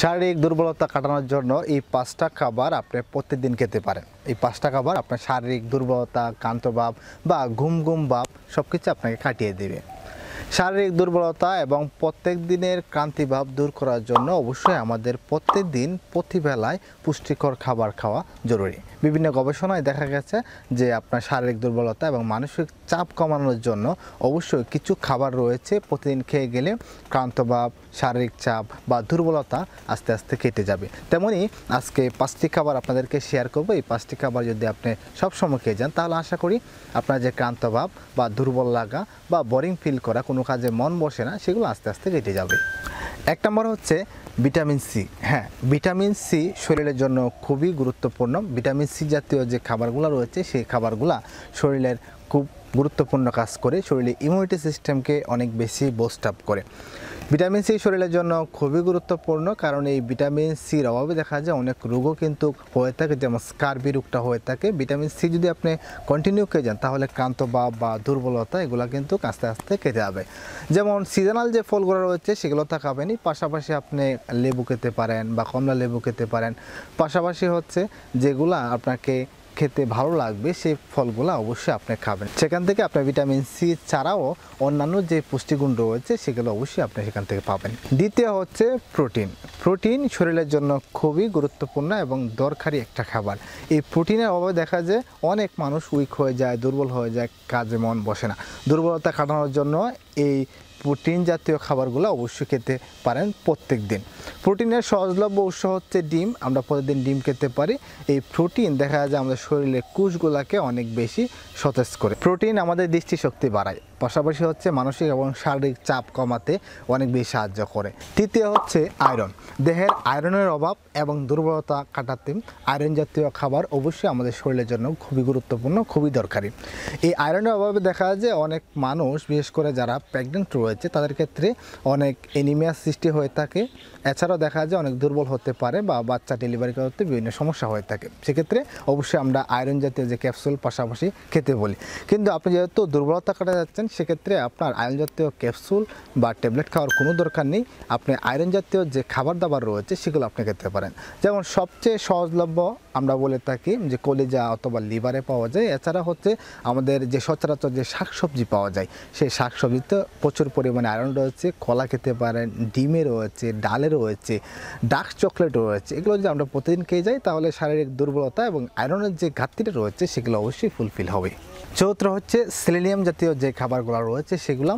শারীরিক দুর্বলতা কাটানোর জন্য এই 5টা খাবার আপনি প্রতিদিন খেতে পারেন। এই 5টা খাবার আপনার শারীরিক দুর্বলতা, ক্লান্তভাব বা ঘুম ভাব সবকিছু আপনাকে কাটিয়ে দেবে। শারীরিক দুর্বলতা এবং প্রত্যেক দিনের ক্লান্তিভাব দূর করার জন্য অবশ্যই আমাদের প্রত্যেক দিন প্রতিবেলায় পুষ্টিকর খাবার খাওয়া জরুরি। বিভিন্ন গবেষণায় দেখা গেছে যে আপনার শারীরিক দুর্বলতা এবং মানসিক চাপ কমানোর জন্য অবশ্যই কিছু খাবার রয়েছে প্রতিদিন খেয়ে গেলে ক্লান্তভাব, শারীরিক চাপ বা দুর্বলতা আস্তে আস্তে কেটে যাবে। তেমনি আজকে 5টি খাবার আপনাদেরকে শেয়ার করব। এই 5টি খাবার যদি আপনি সবসময় খেয়ে যান তাহলে আশা করি আপনার যে ক্লান্তভাব বা দুর্বল লাগা বা বোরিং ফিল করা, কোনো কাজে মন বসে না, সেগুলো আস্তে আস্তে কেটে যাবে। 1 নম্বর হচ্ছে ভিটামিন সি। হ্যাঁ, ভিটামিন সি শরীরের জন্য খুবই গুরুত্বপূর্ণ। ভিটামিন সি জাতীয় যে খাবারগুলো রয়েছে সেই খাবারগুলো শরীরের খুব গুরুত্বপূর্ণ কাজ করে, শরীরের ইমিউনিটি সিস্টেমকে অনেক বেশি বুস্ট আপ করে। ভিটামিন সি শরীরের জন্য খুবই গুরুত্বপূর্ণ, কারণ এই ভিটামিন সির অভাবে দেখা যায় অনেক রোগও কিন্তু হয়ে থাকে, যেমন স্কারবি রোগটা হয়ে থাকে। ভিটামিন সি যদি আপনি কন্টিনিউ খেয়ে যান তাহলে ক্লান্তভাব বা দুর্বলতা এগুলো কিন্তু আস্তে আস্তে কেটে যাবে। যেমন সিজনাল যে ফলগুলো রয়েছে সেগুলো তো খাবেনই, পাশাপাশি আপনি লেবু খেতে পারেন বা কমলা লেবু খেতে পারেন। পাশাপাশি হচ্ছে যেগুলা আপনাকে খেতে ভালো লাগবে সেই ফলগুলো অবশ্যই আপনি খাবেন। সেখান থেকে আপনার ভিটামিন সি ছাড়াও অন্যান্য যে পুষ্টিগুণ রয়েছে সেগুলো অবশ্যই আপনি সেখান থেকে পাবেন। দ্বিতীয় হচ্ছে প্রোটিন। প্রোটিন শরীরের জন্য খুবই গুরুত্বপূর্ণ এবং দরকারি একটা খাবার। এই প্রোটিনের অভাবে দেখা যায় অনেক মানুষ উইক হয়ে যায়, দুর্বল হয়ে যায়, কাজে মন বসে না। দুর্বলতা কাটানোর জন্য এই প্রোটিন জাতীয় খাবারগুলো অবশ্যই খেতে পারেন প্রত্যেক দিন। প্রোটিনের সহজলভ্য উৎস হচ্ছে ডিম। আমরা প্রতিদিন ডিম খেতে পারি। এই প্রোটিন দেখা যায় আমাদের শরীরের কোষগুলোকে অনেক বেশি সতেজ করে। প্রোটিন আমাদের দৃষ্টিশক্তি বাড়ায়, পাশাপাশি হচ্ছে মানসিক এবং শারীরিক চাপ কমাতে অনেক বেশি সাহায্য করে। তৃতীয় হচ্ছে আয়রন। দেহের আয়রনের অভাব এবং দুর্বলতা কাটাতে আয়রন জাতীয় খাবার অবশ্যই আমাদের শরীরের জন্য খুবই গুরুত্বপূর্ণ, খুবই দরকারি। এই আয়রনের অভাবে দেখা যায় যে অনেক মানুষ, বিশেষ করে যারা প্রেগনেন্ট রয়েছে তাদের ক্ষেত্রে অনেক এনিমিয়া সৃষ্টি হয়ে থাকে। এছাড়াও দেখা যায় অনেক দুর্বল হতে পারে বা বাচ্চা ডেলিভারি করতে বিভিন্ন সমস্যা হয়ে থাকে। সেক্ষেত্রে অবশ্যই আমরা আয়রন জাতীয় যে ক্যাপসুল পাশাপাশি খেতে বলি। কিন্তু আপনি যেহেতু দুর্বলতা কাটা যাচ্ছেন সেক্ষেত্রে আপনার আয়রন জাতীয় ক্যাপসুল বা ট্যাবলেট খাওয়ার কোনো দরকার নেই। আপনি আয়রন জাতীয় যে খাবার দাবার রয়েছে সেগুলো আপনি খেতে পারেন। যেমন সবচেয়ে সহজলভ্য আমরা বলে থাকি যে কলিজা অথবা লিভারে পাওয়া যায়। এছাড়া হচ্ছে আমাদের যে সচরাচর যে শাকসবজি পাওয়া যায় সেই শাকসবজিতে প্রচুর পরিমাণে আয়রন রয়েছে। কলা খেতে পারেন, ডিমে রয়েছে, ডালে রয়েছে, ডার্ক চকলেট রয়েছে। এগুলো যদি আমরা প্রতিদিন খেয়ে যাই তাহলে শারীরিক দুর্বলতা এবং আয়রনের যে ঘাটতিটা রয়েছে সেগুলো অবশ্যই ফুলফিল হবে। চতুর্থ হচ্ছে সেলেনিয়াম জাতীয় যে খাবারগুলো রয়েছে সেগুলো।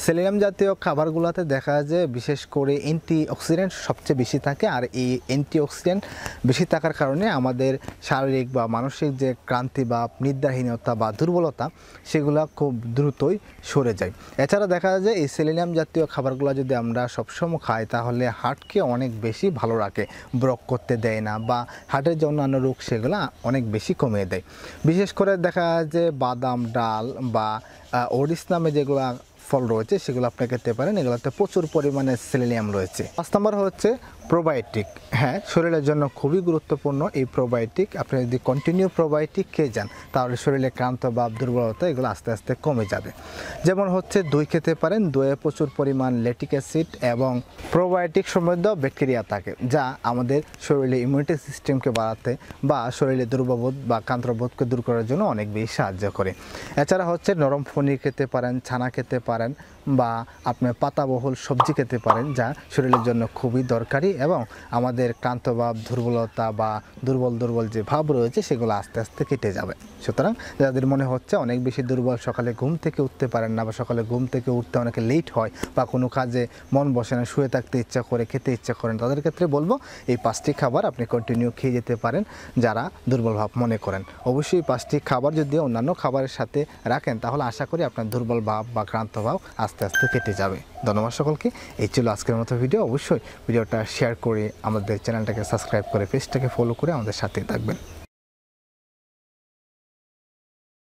সেলেনিয়াম জাতীয় খাবারগুলোতে দেখা যায় বিশেষ করে অ্যান্টিঅক্সিডেন্ট সবচেয়ে বেশি থাকে, আর এই অ্যান্টিঅক্সিডেন্ট বেশি থাকার কারণে আমাদের শারীরিক বা মানসিক যে ক্লান্তি বা নিদ্রাহীনতা বা দুর্বলতা সেগুলো খুব দ্রুতই সরে যায়। এছাড়া দেখা যায় এই সেলেনিয়াম জাতীয় খাবারগুলো যদি আমরা সবসময় খাই তাহলে হার্টকে অনেক বেশি ভালো রাখে, ব্লক করতে দেয় না বা হার্টের যে অন্যান্য রোগ সেগুলো অনেক বেশি কমিয়ে দেয়। বিশেষ করে দেখা যায় যে বাদাম, ডাল বা ওরিস নামে যেগুলো ফল রয়েছে সেগুলো আপনি খেতে পারেন। এগুলোতে প্রচুর পরিমাণে সেলেনিয়াম রয়েছে। 5 নম্বর হচ্ছে প্রোবায়োটিক। হ্যাঁ, শরীরের জন্য খুবই গুরুত্বপূর্ণ এই প্রোবায়োটিক। আপনি যদি কন্টিনিউ প্রোবায়োটিক খেয়ে যান তাহলে শরীরে ক্লান্ত বা দুর্বলতা এগুলো আস্তে আস্তে কমে যাবে। যেমন হচ্ছে দই খেতে পারেন। দইয়ে প্রচুর পরিমাণ ল্যাকটিক অ্যাসিড এবং প্রোবায়োটিক সমৃদ্ধ ব্যাকটেরিয়া থাকে, যা আমাদের শরীরে ইমিউনিটি সিস্টেমকে বাড়াতে বা শরীরে দুর্বলবোধ বা ক্লান্তবোধকে দূর করার জন্য অনেক বেশি সাহায্য করে। এছাড়া হচ্ছে নরম পনির খেতে পারেন, ছানা খেতে পারেন বা আপনার পাতাবহুল সবজি খেতে পারেন, যা শরীরের জন্য খুবই দরকারি এবং আমাদের ক্লান্তভাব, দুর্বলতা বা দুর্বল যে ভাব রয়েছে সেগুলো আস্তে আস্তে কেটে যাবে। সুতরাং যাদের মনে হচ্ছে অনেক বেশি দুর্বল, সকালে ঘুম থেকে উঠতে পারেন না বা সকালে ঘুম থেকে উঠতে অনেক লেট হয় বা কোনো কাজে মন বসে না, শুয়ে থাকতে ইচ্ছা করে, খেতে ইচ্ছা করেন, তাদের ক্ষেত্রে বলবো এই 5টি খাবার আপনি কন্টিনিউ খেয়ে যেতে পারেন যারা দুর্বল ভাব মনে করেন। অবশ্যই 5টি খাবার যদি অন্যান্য খাবারের সাথে রাখেন তাহলে আশা করি আপনার দুর্বল ভাব বা ক্লান্ত ভাব আস্তে আস্তে কেটে যাবে। ধন্যবাদ সকলকে। এই ছিল আজকের মতো ভিডিও। অবশ্যই ভিডিওটা শেয়ার করে আমাদের চ্যানেলটাকে সাবস্ক্রাইব করে পেজটাকে ফলো করে আমাদের সাথে থাকবেন।